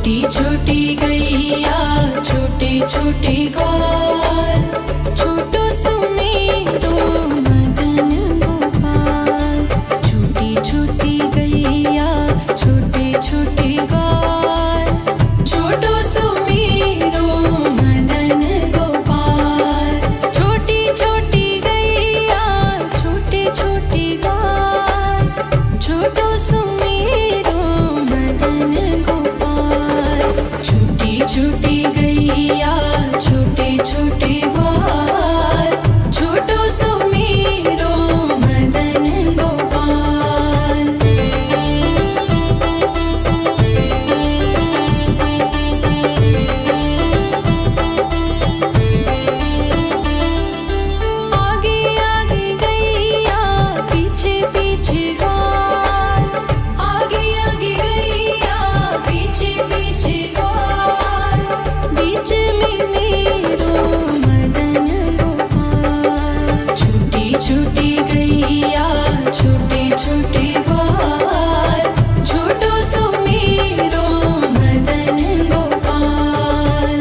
छोटी छोटी गैया छोटे छोटे ग्वाल, छोटो सुमेरो मदन गोपाल। छोटी छोटी गैया छोटे छोटे ग्वाल, छोटो सुमेरो मदन गोपाल। छोटी छोटी गैया छोटे छोटे ग्वाल, छोटो सुमेरो मदन गोपाल। छोटी छोटी गैया छोटे छोटे ग्वाल, छोटो सुमेरो मदन गोपाल। आगे आगे गैया पीछे पीछे ग्वाल, आगे आगे गैया पीछे पीछे ग्वाल। बीच में मेरो मदन गोपाल। छोटी छोटी गैया छोटे छोटे ग्वाल, छोटो सुमेरो मदन गोपाल।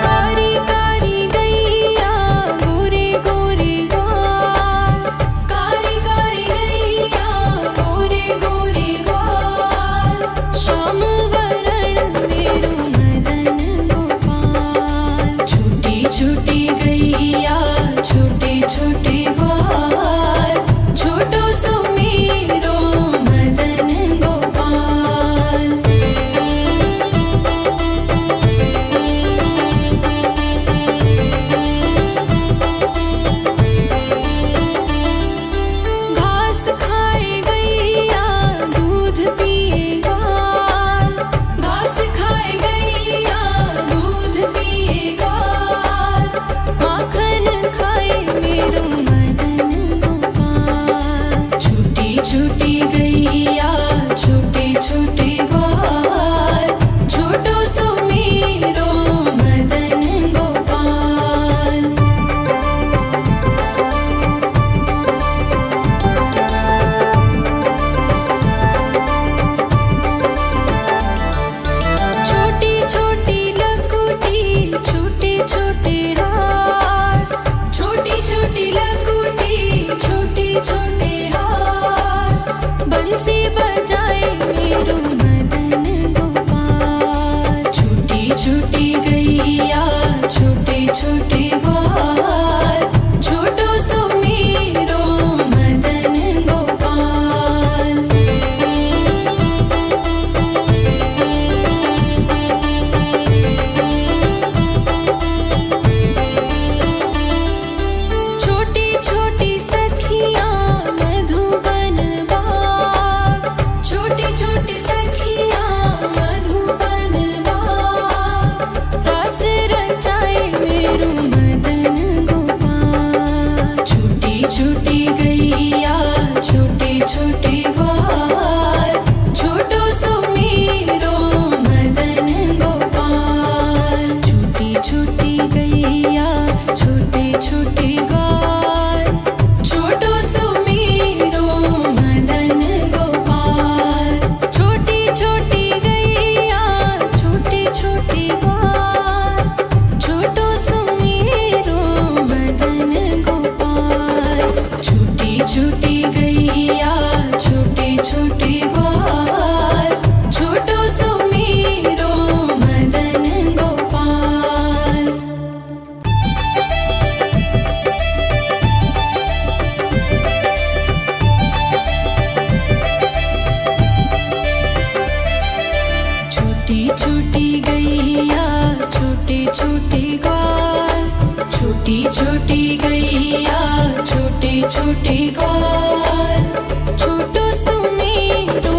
कारी कारी गैया गोरे गोरे ग्वाल, कारी कारी गैया गोरे गोरे ग्वाल। श्याम वरण मेरो मदन गोपाल। छोटी छोटी गैया छोटे छोटे ग्वाल, छोटो सुमेरो मदन गोपाल। घास खाए गैया दूध पिए ग्वाल, घास खाए गैया दूध पिए ग्वाल। माखन खाए मेरो मदन गोपाल। छोटी छोटी गैया छोटे छोटे ग्वाल, छोटो सुमेरो मदन गोपाल। छोटी छोटी लकुटी छोटे छोटे हाथ, छोटी छोटी लकुटी छोटे छोटे हाथ। बंसी बजाए मेरो मदन गोपाल। छोटी छोटी गैया छोटे छोटे ग्वाल, छोटो सुमेरो मदन गोपाल। छोटी छोटी सखियाँ मधुबन बाग, छोटी छोटी सखियाँ मधुबन बाग। रास रचाए मेरो मदन गोपाल। छोटी छोटी गैया छोटे छोटे ग्वाल, छोटो सुमेरो मदन गोपाल। छोटी छोटी गैया छोटे छोटे ग्वाल, छोटो सुमेरो मदन गोपाल। छोटी छोटी गैया छोटे छोटे ग्वाल, छोटो सुमेरो मदन गोपाल। छोटी छोटी गैया छोटे छोटे ग्वाल, छोटो सुमेरो मदन गोपाल। छोटी छोटी गैया छोटे छोटे ग्वाल, छोटी छोटी गैया छोटे छोटे ग्वाल, छोटो सुमेरो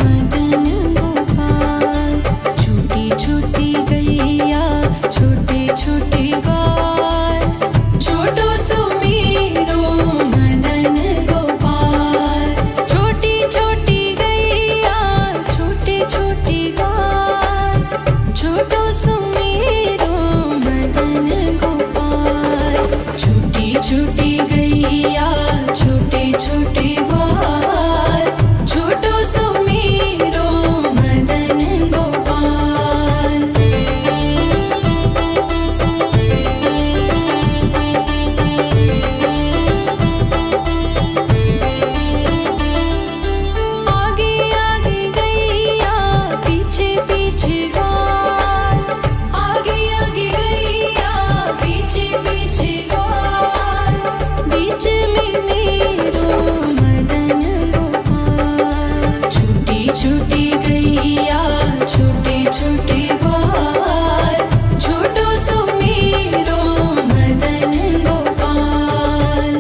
मदन गोपाल। छोटी छोटी गैया छोटे छोटे ग्वाल, छोटो सुमेरो मदन गोपाल। छोटी छोटी गैया छोटे छोटे ग्वाल, छोटो सुमेरो मदन गोपाल। छूटी गैया छोटे छोटे ग्वाल छोटो सुमेरो मदन गोपाल। आगे आगे गैया पीछे पीछे ग्वाल आगे आगे गैया पीछे पीछे ग्वाल बीच में मेरो मदन गोपाल। छूटी छूटी गैया छोटे छोटे ग्वाल छोटो सुमेरो मदन गोपाल।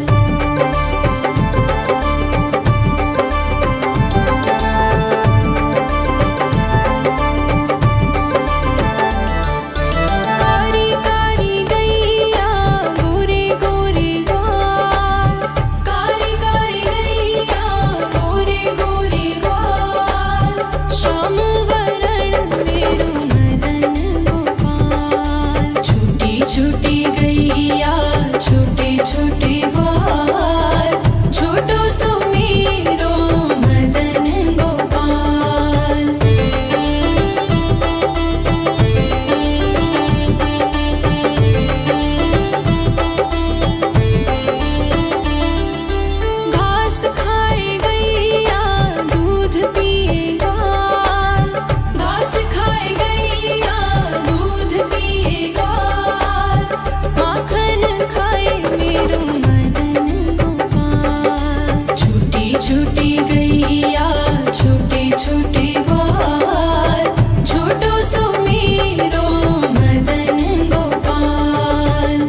कारी कारी गैया गोरे गोरे ग्वाल कारी कारी गैया गोरे गोरे ग्वाल श्याम वरण मेरो मदन गोपाल। छूटी छूटी गैया छोटे छोटे ग्वाल छोटो सुमेरो मदन गोपाल। घास खाए गैया दूध पिए ग्वाल घास खाए गैया दूध पिए ग्वाल माखन खाए मेरो मदन गोपाल। छूटी छूटी गैया छोटे छोटे ग्वाल छोटो सुमेरो मदन गोपाल।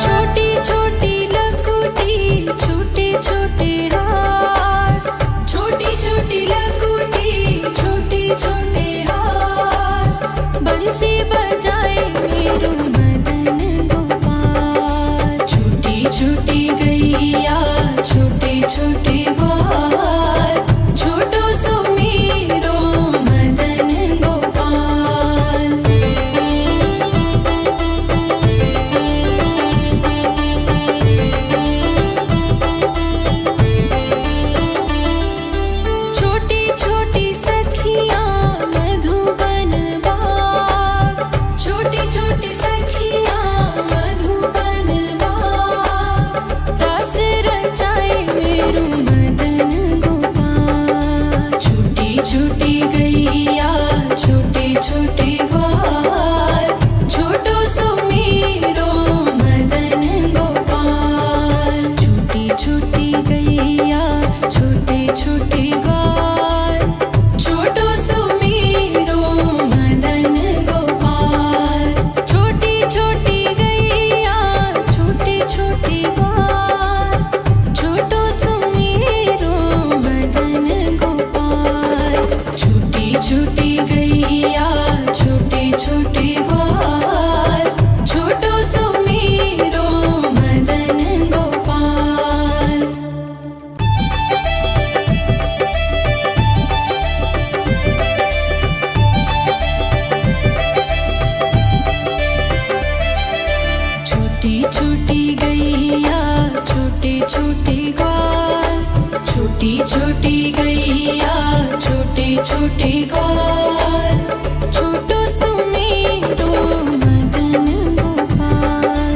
छोटी छोटी लकुटी छोटे छोटे हाथ छोटी छोटी लकुटी छोटे छोटे हाथ बंसी बजाए मेरो मदन गोपाल। छूटी छूटी गैया छोटे छोटे ग्वाल छोटो सुमेरो मदन गोपाल। छोटी छोटी सखियाँ मधुबन बाग छोटी छोटी सखियाँ मधुबन बाग रस रचाए मेरो मदन गोपाल। छूटी छूटी गैया छोटे छोटे ग्वाल छोटो सुमेरो मदन गोपाल। छूटी छूटी गैया छोटे छोटे ग्वाल छोटो सुमेरो मदन गोपाल। छोटी छोटी गैया छोटे छोटे ग्वाल छोटो सुमेरो मदन गोपाल। छूटी छूटी गैया छोटे छोटे ग्वाल छोटो सुमेरो मदन गोपाल। छोटी छोटी गैया छोटे छोटे ग्वाल छोटी छोटी गैया छोटे छोटे ग्वाल छोटो सुमेरो मदन गोपाल।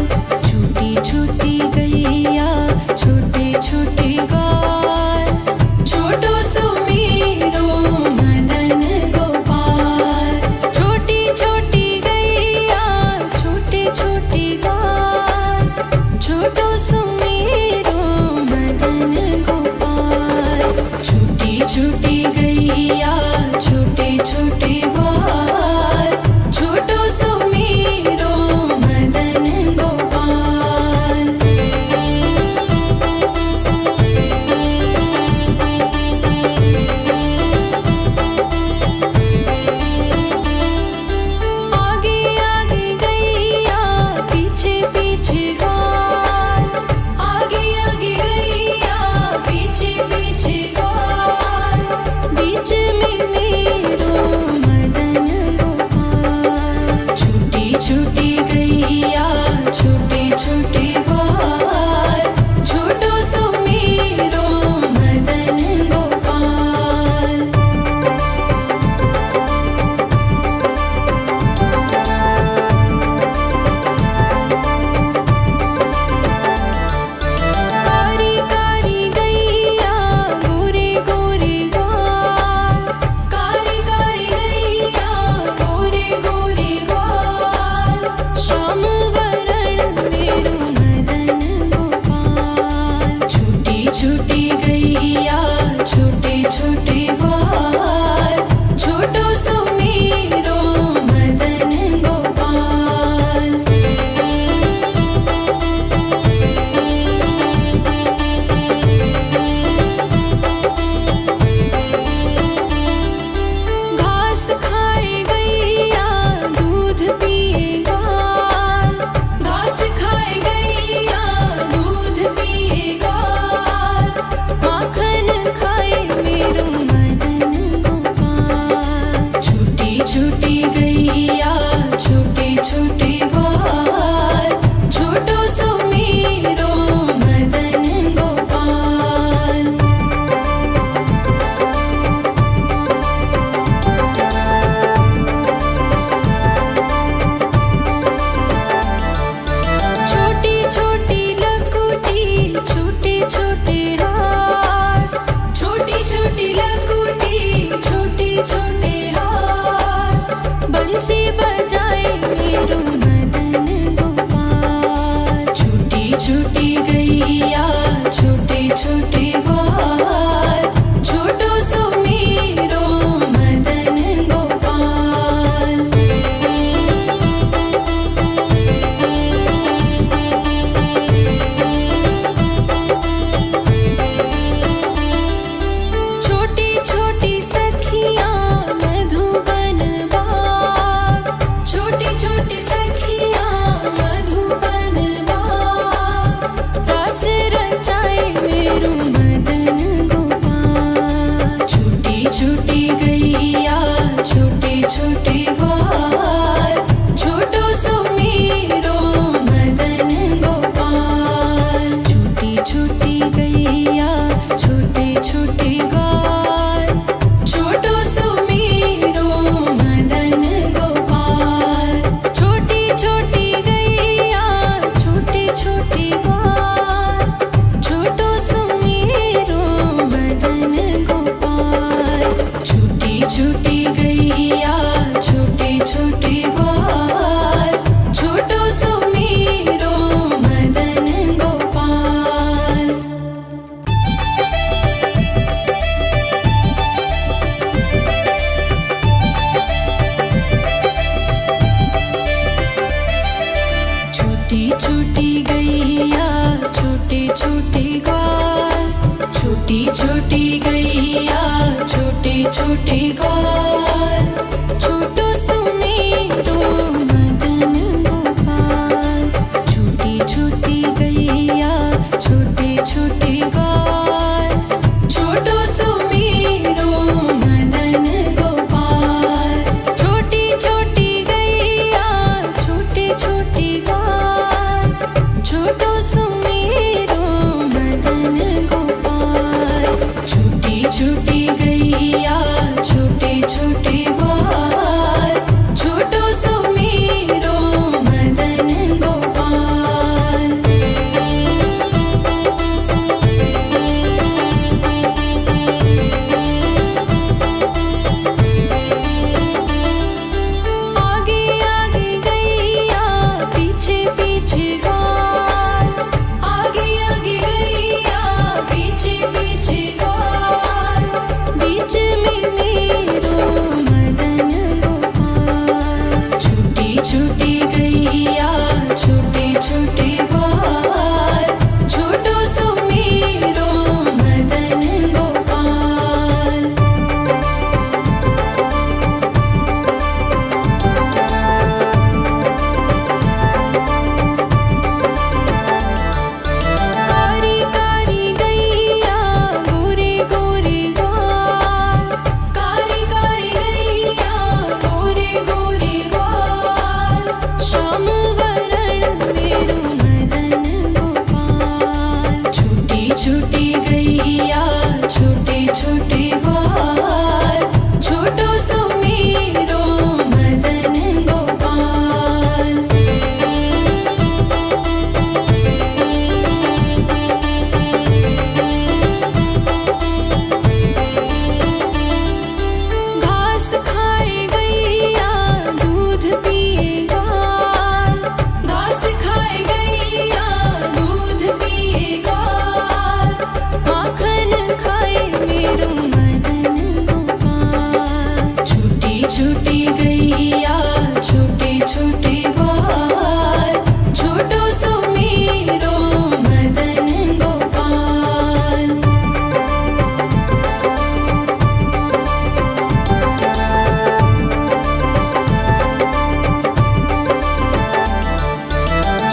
छोटी छोटी गैया छोटे छोटे ग्वाल छोटो सुमेरो मदन गोपाल। छोटी छोटी गैया छोटे छोटे ग्वाल छोटो सुमेरो मदन गोपाल। छूटी छूटी गैया छोटे छोटे ग्वाल छोटो सुमेरो मदन गोपाल। आगे आगे गैया पीछे पीछे ग्वाल आगे आगे गैया पीछे पीछे ग्वाल छोटी लकुटी छोटे छोटे हाथ बंसी बजाए मेरो मदन गोपाल। छोटी छोटी गैया छोटे छोटे ग्वाल छोटो सो मेरो मदन गोपाल। छोटी छोटी सखियाँ मधुबन बाग छोटी छोटी सखियाँ मधुबन बाग रस रचाए मेरो मदन गोपाल। छोटी छोटी गैया छोटे छोटे ग्वाल छोटो सो मेरो मदन गोपाल। छोटी छोटी गैया छोटे छोटे ग्वाल छोटो सो मेरो मदन गोपाल। छोटी छोटी गैया छोटे छोटे ग्वाल छोटो सो मेरो मदन गोपाल। छोटी छोटी गैया छोटे छोटे ग्वाल छोटो सो मेरो मदन गोपाल। छोटी छोटी गैया छोटे छोटे ग्वाल छोटी छोटी गैया छोटे छोटे ग्वाल छोटो सो मेरो मदन गोपाल। छोटी छोटी गैया छोटे छोटे ग्वाल छोटो सो मेरो मदन गोपाल। छोटी छोटी गैया छोटे छोटे ग्वाल छोटो सो मेरो मदन गोपाल। छोटी छोटी गैया छोटे छोटे ग्वाल छोटो सो मेरो मदन गोपाल। आगे आगे गैया पीछे पीछे ग्वाल आगे आगे गैया पीछे पीछे ग्वाल बीच में मेरो मदन गोपाल। छोटी छोटी गैया छोटे छोटे ग्वाल छोटो सो मेरो मदन गोपाल। कारी कारी गैया गोरे गोरे ग्वाल कारी कारी गैया गोरे गोरे ग्वाल श्याम वरण मेरो मदन गोपाल। छोटी छोटी गैया छोटे छोटे ग्वाल छोटो सो मेरो मदन गोपाल। घास खाए गैया दूध पिए ग्वाल घास खाए गैया दूध पिए ग्वाल माखन खाए मेरो मदन गोपाल। छोटी छोटी गैया छोटे छोटे ग्वाल छोटो सो मेरो मदन गोपाल।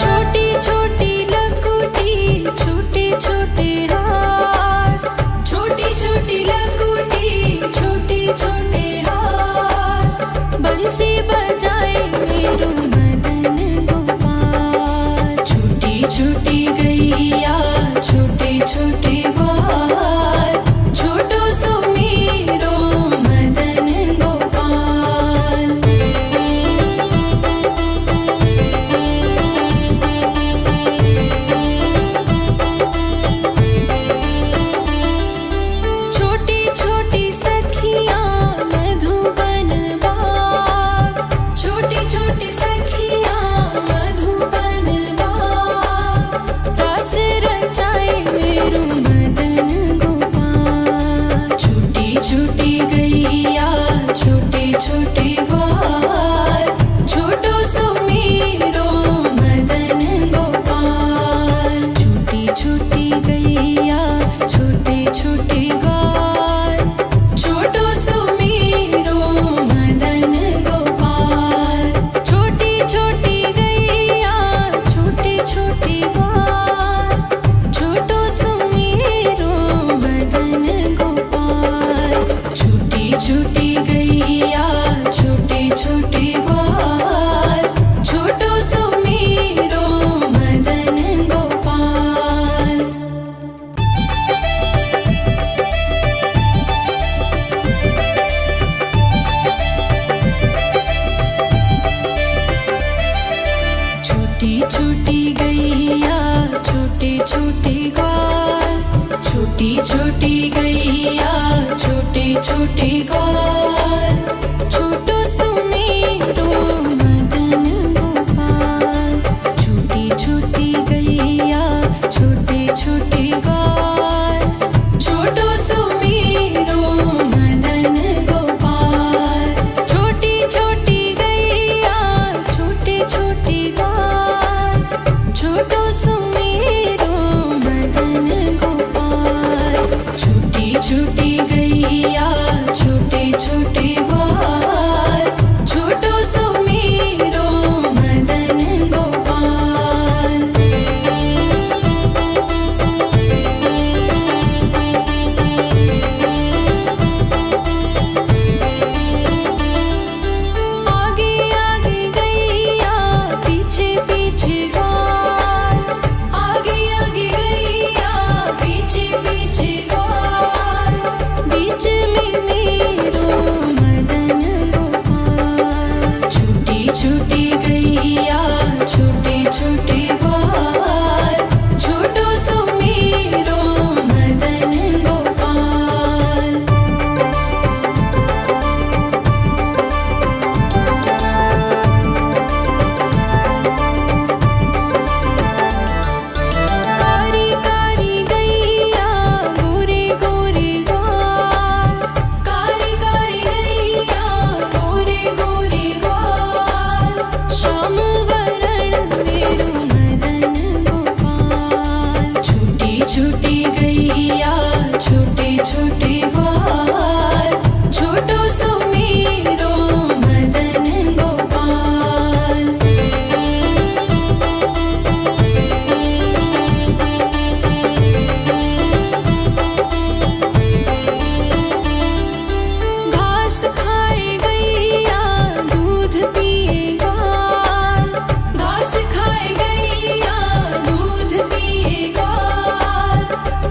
छोटी छोटी लकुटी छोटे छोटे हाथ छोटी छोटी लकुटी छोटे छोटे हाथ बंसी बजाए मेरो मदन गोपाल। छोटी छोटी गैया छोटे छोटे ग्वाल छोटो सो मेरो मदन गोपाल। छोटी छोटे ग्वाल छोटो सुमेरो मदन गोपाल छोटी छोटी गैया छोटे छोटे ग्वाल छोटो सुमेरो मदन गोपाल छोटी छोटी गैया छोटे छोटे ग्वाल छोटो सुमेरो मदन गोपाल छोटी छोटी गैया छोटे छोटे ग्वाल छोटो सुमेरो मदन गोपाल आगे आगे गैया पीछे पीछे ग्वाल आगे आगे गैया पीछे पीछे ग्वाल बीच में मेरो मदन गोपाल छोटी छोटी गैया छोटे छोटे ग्वाल छोटो सुमेरो मदन गोपाल कारी कारी गैया गोरे गोरे ग्वाल कारी कारी गैया गोरे गोरे ग्वाल श्याम वरण मेरो मदन गोपाल छोटी छोटी गैया छोटे छोटे ग्वाल छोटो सुमेरो मदन गोपाल घास खाए गैया दूध पिए ग्वाल घास खाए गैया दूध पिए ग्वाल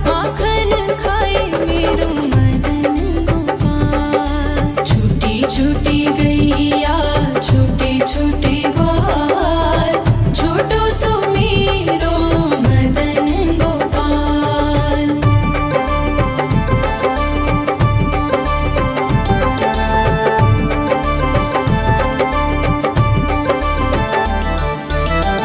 माखन खाए मेरो मदन गोपाल छोटी छोटी गैया छोटे छोटे ग्वाल छोटो सुमेरो मदन गोपाल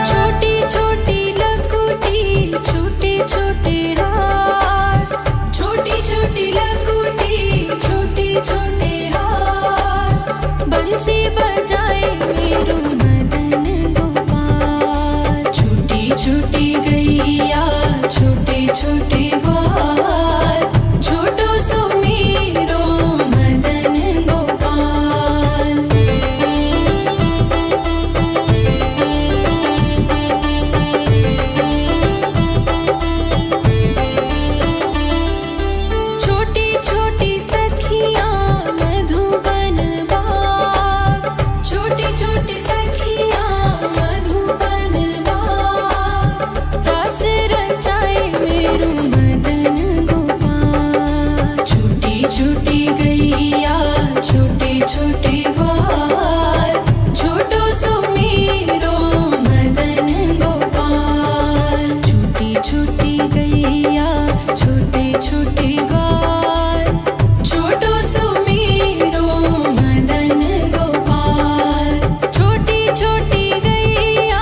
छोटी छोटी लकुटी छोटे छोटे हाथ छोटी छोटी लकुटी छोटे छोटे हाथ बंसी बजाए मेरो मदन गोपाल छोटी छोटी गैया छोटे छोटे ग्वाल छोटो सुमेरो मदन गोपाल छोटी छोटी सखियाँ मधुबन बाग छोटी छोटी सखियाँ मधुबन बाग रस रचाए मेरो मदन गोपाल छोटी छोटी गैया छोटे छोटे ग्वाल छोटो सुमेरो मदन गोपाल छोटी छोटी गैया छोटे छोटे ग्वाल छोटो सुमेरो मदन गोपाल छोटी छोटी गैया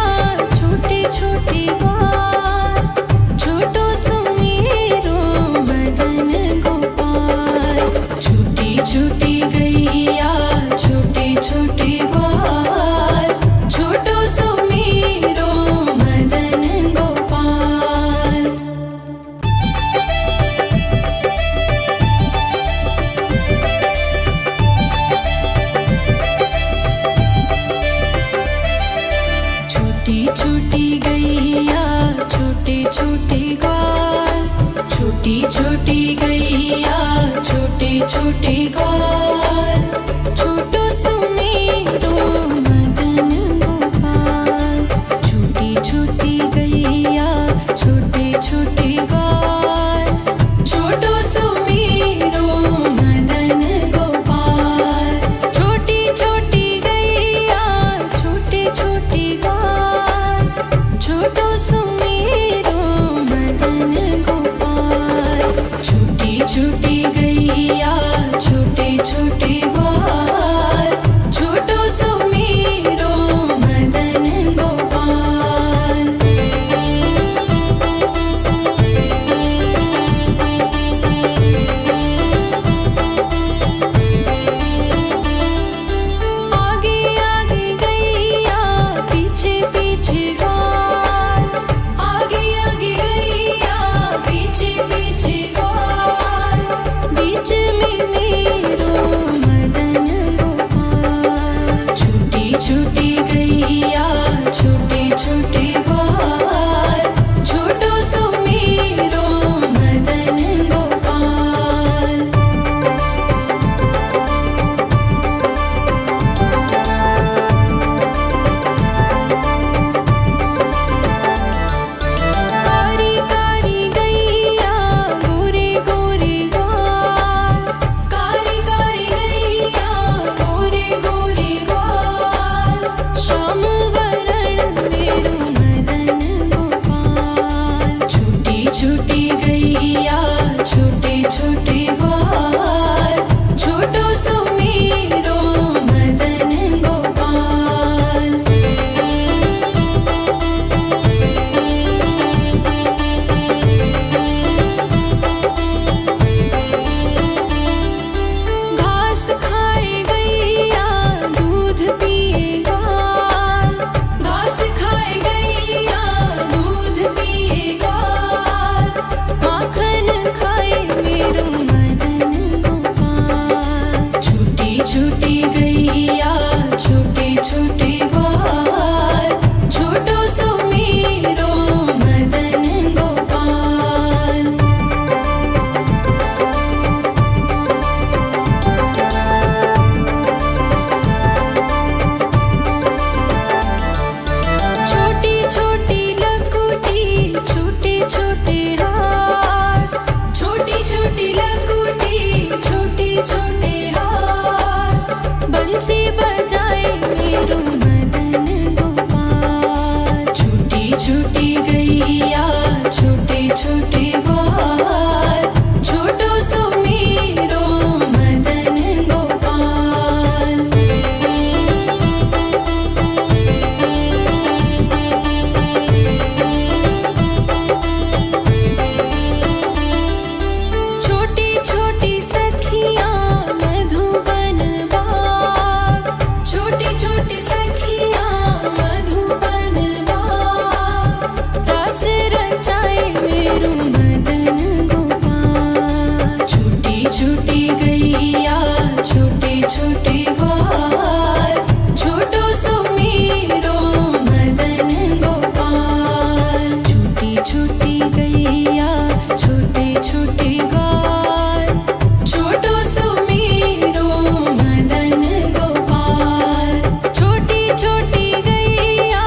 छोटे छोटे ग्वाल छोटो सुमेरो मदन गोपाल छोटी छोटी गैया छोटे छोटे ग्वाल छोटो सुमेरो मदन गोपाल छोटी छोटी गैया छोटे छोटे ग्वाल छोटी छोटी गैया छोटे छोटे ग्वाल छोटो सुमेरो मदन गोपाल छोटी छोटी गैया छोटे छोटे ग्वाल छोटो सुमेरो मदन गोपाल छोटी छोटी गैया छोटे छोटे ग्वाल छोटो सुमेरो मदन गोपाल छोटी छोटी गैया छोटे छोटी गैया छोटे छोटे ग्वाल, छोटो सुमीरो मदन गोपाल। छोटी छोटी गैया छोटे छोटे ग्वाल, छोटो सुमीरो मदन गोपाल। छोटी छोटी गैया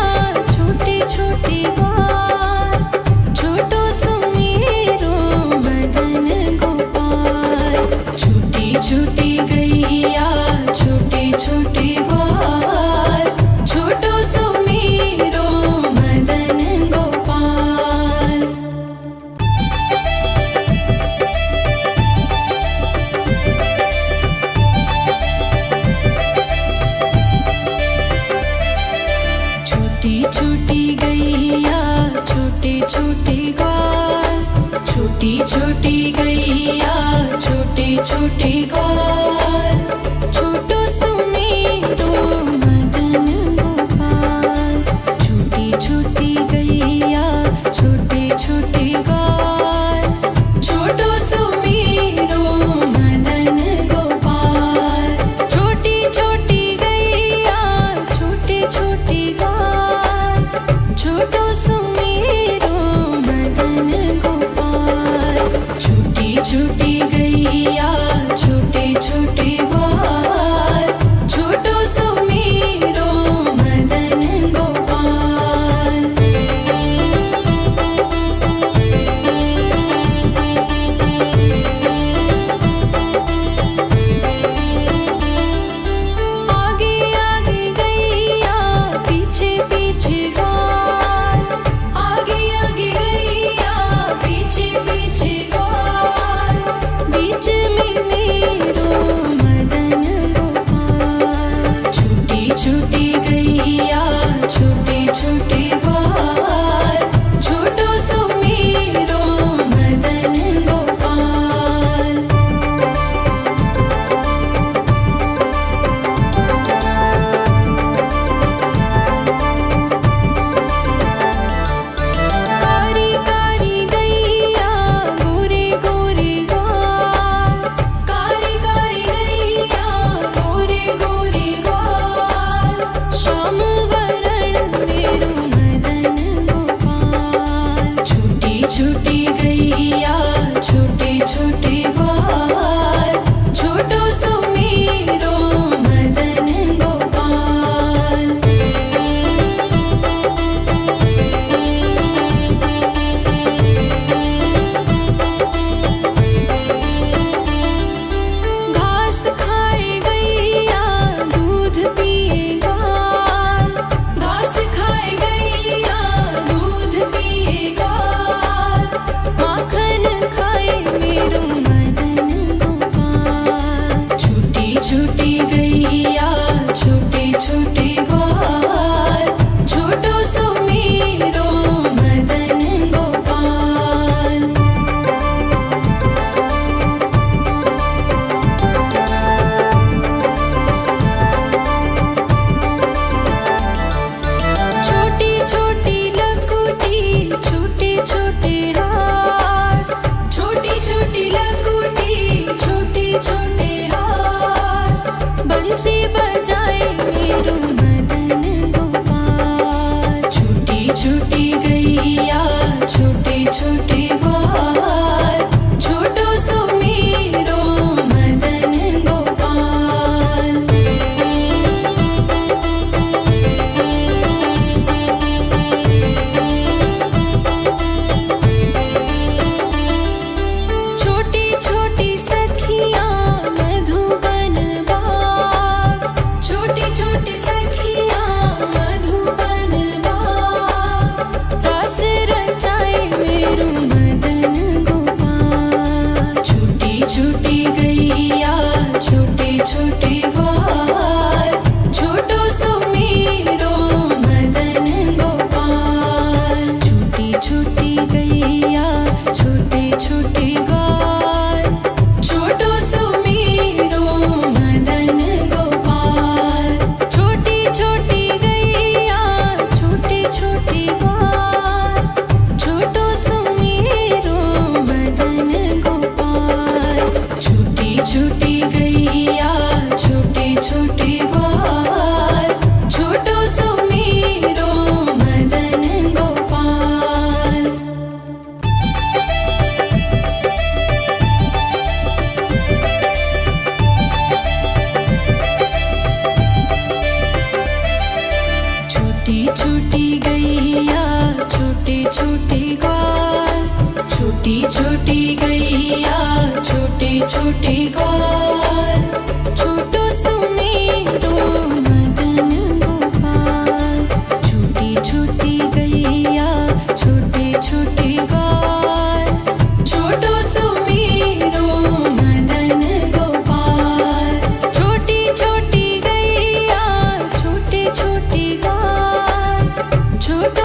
छोटे छोटे ग्वाल, छोटो सुमीरो मदन गोपाल। छोटी छोटी गैया छोटे छोटे ग्वाल, छोटो सुमीरो मदन गोपाल। छोटी छोटी गैया छोटे छोटे ग्वाल, छोटी छोटी गैया छोटे छोटे ग्वाल, छोटो सुमीरो मदन गोपाल। छोटी छोटी गैया छोटे छोटे ग्वाल, छोटो सुमीरो मदन गोपाल। छोटी छोटी गैया छोटे छोटे ग्वाल, छोटो सुमीरो मदन गोपाल। छोटी छोटी गैया छोटे छोटे ग्वाल, छोटो सुमीरो मदन गोपाल। आगे आगे गैया पीछे पीछे ग्वाल, आगे आगे गैया पीछे पीछे ग्वाल। बीच में मेरो मदन गोपाल। छोटी छोटी गैया छोटे छोटे ग्वाल, छोटो सुमीरो मदन गोपाल। कारी कारी गैया गोरे गोरे ग्वाल, कारी कारी गैया गोरे गोरे ग्वाल। श्याम वरण मेरो मदन गोपाल। छोटी छोटी गैया छोटे छोटे ग्वाल, छोटो सुमीरो मदन गोपाल। घास खाए गैया दूध पिए ग्वाल, घास खाए गैया दूध पिए ग्वाल। माखन खाए मेरो मदन गोपाल। छोटी छोटी गैया छोटे छोटे ग्वाल, छोटो सुमीरो मदन गोपाल। छोटी छोटी लकुटी छोटे छोटे हाथ, छोटी छोटी लकुटी छोटे छोटे हाथ। बंसी बजाए मेरो मदन गोपाल। छोटी छोटी गैया छोटे छोटे ग्वाल, छोटो सुमीरो मदन गोपाल। छोटी छोटी सखियाँ मधुबन बाग, छोटी गैया छोटे छोटे ग्वाल, छोटो सुमेरो मदन गोपाल। छोटी छोटी गैया छोटे छोटे ग्वाल, छोटी छोटी गैया छोटे छोटे ग्वाल।